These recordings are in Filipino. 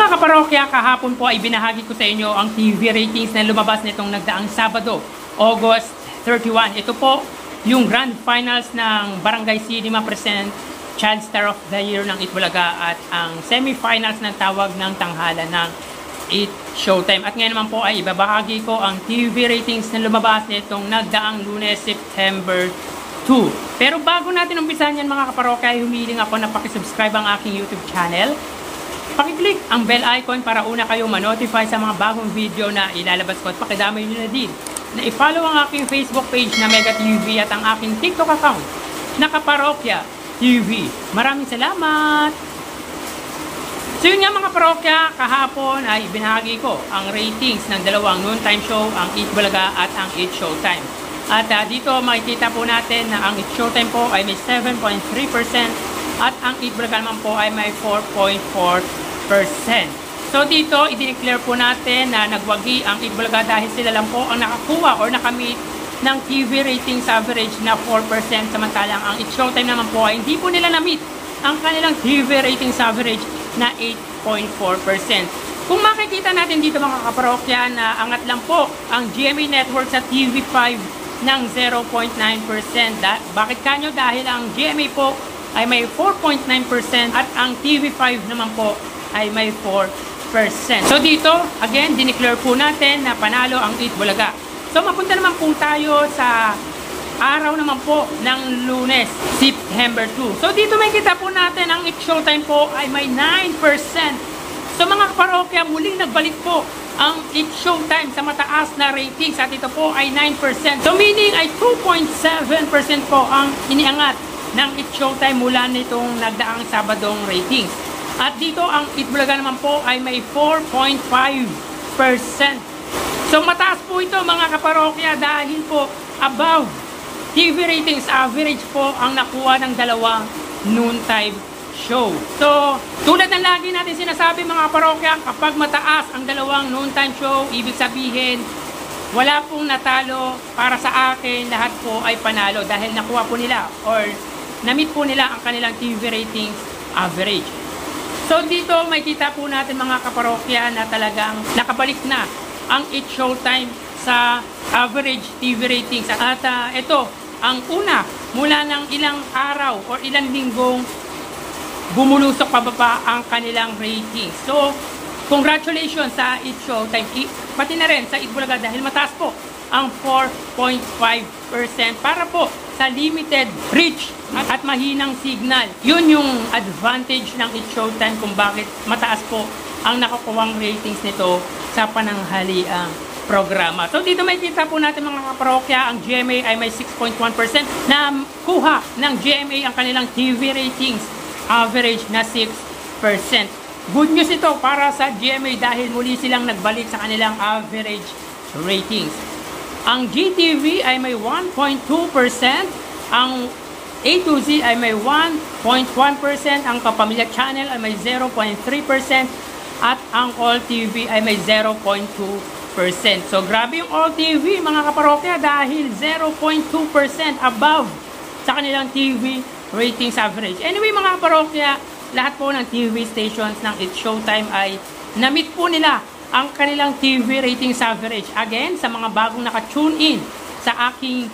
mga kaparokya, kahapon po ay binahagi ko sa inyo ang TV ratings na lumabas nitong nagdaang Sabado, August 31. Ito po yung grand finals ng Barangay Cinema present Child Star of the Year ng Itbulaga at ang semifinals ng tawag ng tanghala ng It Showtime. At ngayon naman po ay ibabahagi ko ang TV ratings na lumabas nitong nagdaang Lunes, September 2. Pero bago natin umpisahan yan mga kaparokya, humiling ako na pakisubscribe ang aking YouTube channel. Pakiclick ang bell icon para una kayo ma-notify sa mga bagong video na ilalabas ko at pakidamay nyo na din na i-follow ang aking Facebook page na Mega TV at ang aking TikTok account na Kaparokya TV. Maraming salamat! So yun nga mga parokya, kahapon ay binahagi ko ang ratings ng dalawang noontime show, ang Itbulaga at ang It Showtime. At dito makikita po natin na ang It Showtime po ay may 7.3% at ang Itbulaga naman po ay may 4.4%. So dito, i-declare po natin na nagwagi ang Itbulaga dahil sila lang po ang nakakuha or nakamit ng TV ratings average na 4%, samantalang ang It Showtime naman po ay hindi po nila na-meet ang kanilang TV ratings average na 8.4%. Kung makikita natin dito mga kaparokya na angat lang po ang GMA Network sa TV5 ng 0.9%. Bakit kanyo? Dahil ang GMA po ay may 4.9% at ang TV5 naman po ay may 4%. So dito, again, dineclare po natin na panalo ang Itbulaga. So mapunta naman po tayo sa araw naman po ng Lunes, September 2. So dito may kita po natin ang It Showtime po ay may 9%. So mga kaparokya, muling nagbalik po ang It Showtime sa mataas na ratings at ito po ay 9%. So meaning ay 2.7% po ang iniangat ng It Showtime mula nitong nagdaang Sabadong ratings. At dito ang Itbulaga naman po ay may 4.5%. So mataas po ito mga kaparokya dahil po above TV ratings average po ang nakuha ng dalawang noontime show. So tulad ng lagi natin sinasabi mga kaparokya, kapag mataas ang dalawang noontime show, ibig sabihin wala pong natalo. Para sa akin, lahat po ay panalo dahil nakuha po nila or na-meet po nila ang kanilang TV ratings average. So dito may kita po natin mga kaparokya na talagang nakabalik na ang It Showtime sa average TV ratings. At ito, ang una, mula ng ilang araw or ilang linggong bumulusok pababa ang kanilang ratings. So, congratulations sa It Showtime, pati na rin sa Itbulaga dahil mataas po ang 4.5% para po sa limited reach at mahinang signal. Yun yung advantage ng It Showtime kung bakit mataas po ang nakukuhang ratings nito sa pananghaliang programa. So dito may kita po natin mga kaparokya, ang GMA ay may 6.1% na kuha ng GMA ang kanilang TV ratings average na 6%. Good news ito para sa GMA dahil muli silang nagbalik sa kanilang average ratings. Ang GTV ay may 1.2%, ang A to Z ay may 1.1%, ang Kapamilya Channel ay may 0.3%, at ang All TV ay may 0.2%. So grabe yung All TV mga kaparokya dahil 0.2% above sa kanilang TV ratings average. Anyway mga kaparokya, lahat po ng TV stations ng It Showtime ay na-meet po nila ang kanilang TV ratings average. Again, sa mga bagong naka-tune in sa aking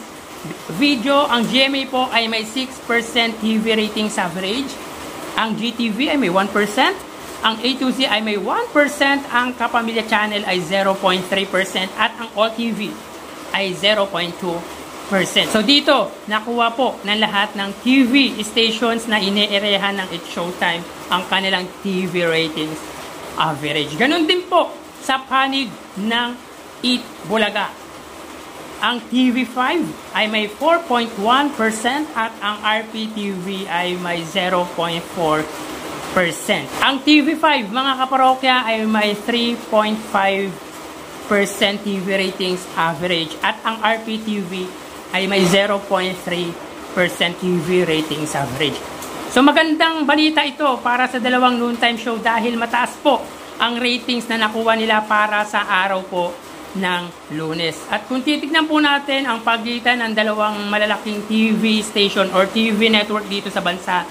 video, ang GMA po ay may 6% TV ratings average. Ang GTV ay may 1%. Ang A to Z ay may 1%. Ang Kapamilya Channel ay 0.3%. At ang All TV ay 0.2%. So dito, nakuha po ng lahat ng TV stations na ine-erehan ng It Showtime ang kanilang TV ratings average. Ganun din po sa panig ng Itbulaga. Ang TV5 ay may 4.1% at ang RPTV ay may 0.4%. Ang TV5 mga kaparokya ay may 3.5% TV ratings average at ang RPTV ay may 0.3% TV ratings average. So magandang balita ito para sa dalawang noontime show dahil mataas po ang ratings na nakuha nila para sa araw po ng Lunes. At kung titignan po natin ang pagitan ng dalawang malalaking TV station or TV network dito sa bansa,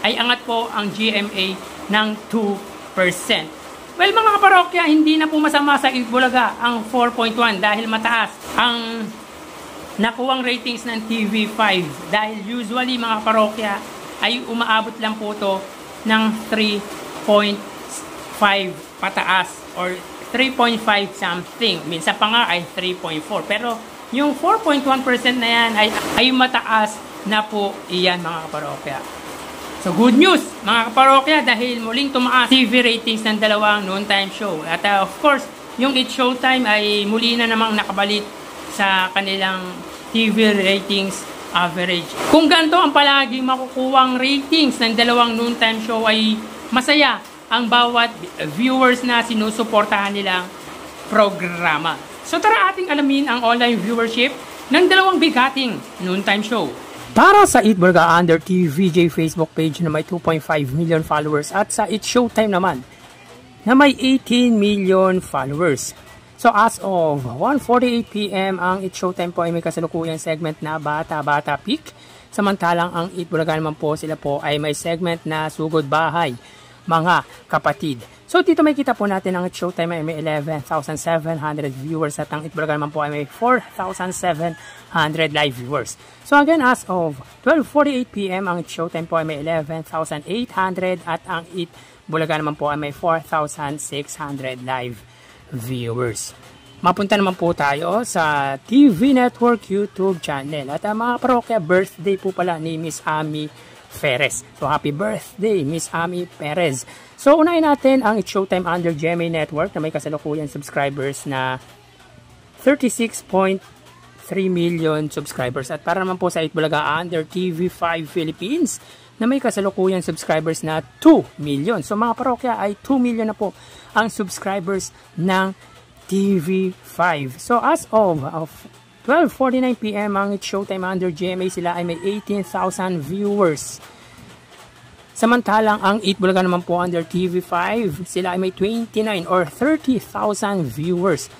ay angat po ang GMA ng 2%. Well, mga kaparokya, hindi na po masama sa Itbulaga ang 4.1 dahil mataas ang nakuwang ratings ng TV5. Dahil usually, mga kaparokya, ay umaabot lang po to ng 3.5 pataas or 3.5 something. Minsan pa nga ay 3.4. Pero yung 4.1% na yan ay mataas na po iyan, mga kaparokya. So good news mga kaparokya dahil muling tumaas TV ratings ng dalawang noontime show. At of course, yung It's Showtime ay muli na namang nakabalik sa kanilang TV ratings average. Kung ganito ang palaging makukuwang ratings ng dalawang noontime show ay masaya ang bawat viewers na sinusuportahan nilang programa. So tara ating alamin ang online viewership ng dalawang bigating noontime show. Para sa Itbulaga under TVJ Facebook page na may 2.5 million followers at sa It's Showtime naman na may 18 million followers. So as of 1:48 PM ang It's Showtime po ay may kasalukuyang segment na Bata Bata Pick. Samantalang ang Itbulaga naman po sila po ay may segment na Sugod Bahay, Mga Kapatid. So dito may kita po natin ang It's Showtime ay may 11,700 viewers at ang Itbulaga naman po ay may 4,700 live viewers. So again, as of 12:48 PM ang It's Showtime po ay may 11,800 at ang Itbulaga naman po ay may 4,600 live viewers. Mapunta naman po tayo sa TV Network YouTube channel. At mga parokya, birthday po pala ni Miss Ami Perez. So happy birthday Miss Ami Perez. So unahin natin ang It's Showtime under GMA Network na may kasalukuyan subscribers na 36.3 million subscribers. At para naman po sa Itbulaga under TV5 Philippines na may kasalukuyan subscribers na 2 million. So mga parokya ay 2 million na po ang subscribers ng TV5. So as of 12:49 PM ang It's Showtime under GMA sila ay may 18,000 viewers. Samantalang ang Itbulaga naman po under TV5 sila ay may 29 or 30,000 viewers.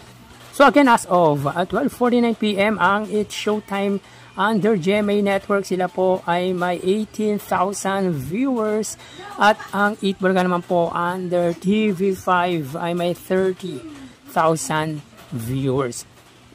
So again, as of 12:49 PM ang It's Showtime under GMA Network sila po ay may 18,000 viewers at ang Itbulaga naman po under TV5 ay may 30,000 viewers.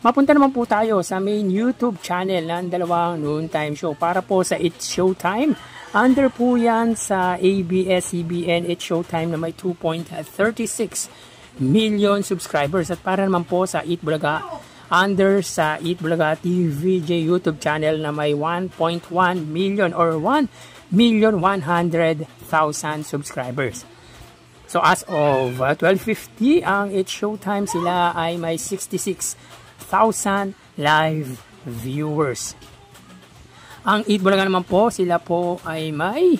Mapunta naman po tayo sa main YouTube channel ng dalawang noontime show para po sa It's Showtime. Under po yan sa ABS-CBN It's Showtime na may 2.36 million subscribers. At para naman po sa Itbulaga, under sa Itbulaga TVJ YouTube channel na may 1.1 million or 1,100,000 subscribers. So as of 12:50 ang It's Showtime sila ay may 66,000 live viewers. Ang Itbulaga naman po sila po ay may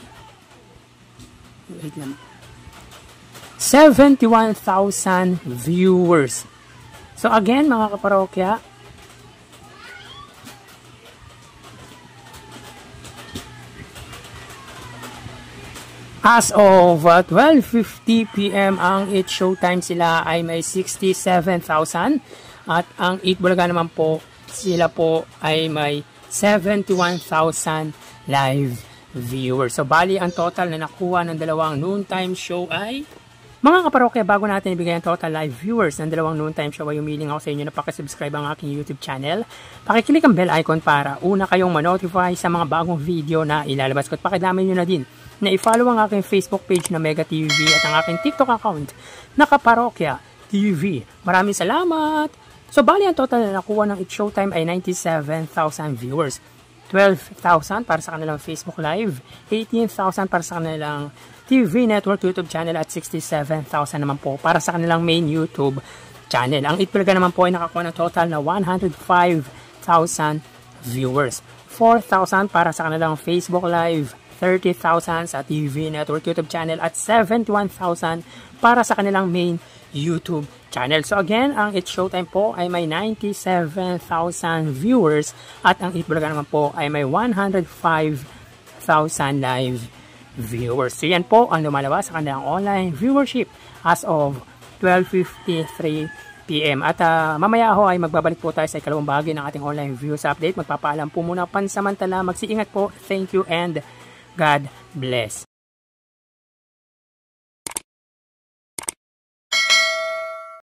71,000 viewers. So again mga kaparokya, as of 12:50 PM ang It's Showtime sila ay may 67,000 at ang Itbulaga naman po sila po ay may 71,000 live viewers. So bali ang total na nakuha ng dalawang noontime show ay mga kaparokya, bago natin ibigay ang total live viewers ng dalawang noontime show ay humiling ako sa inyo na pakisubscribe ang aking YouTube channel. Pakiclick ang bell icon para una kayong ma-notify sa mga bagong video na ilalabas ko. At pakidami nyo na din na i-follow ang aking Facebook page na Mega TV at ang aking TikTok account na Kaparokya TV. Maraming salamat! So bali ang total na nakuha ng It's Showtime ay 97,000 viewers. 12,000 para sa kanilang Facebook Live, 18,000 para sa kanilang TV Network YouTube channel at 67,000 naman po para sa kanilang main YouTube channel. Ang Itbulaga naman po ay nakakuha ng total na 105,000 viewers. 4,000 para sa kanilang Facebook Live, 30,000 sa TV Network YouTube channel at 71,000 para sa kanilang main YouTube channel. So again, ang It's Showtime po ay may 97,000 viewers at ang Itbulaga naman po ay may 105,000 live viewers. So yan po ang lumalabas sa kanilang online viewership as of 12:53 PM. At mamaya ho ay magbabalik po tayo sa ikalawang bahagi ng ating online views update. Magpapaalam po muna pansamantala. Magsiingat po. Thank you and God bless.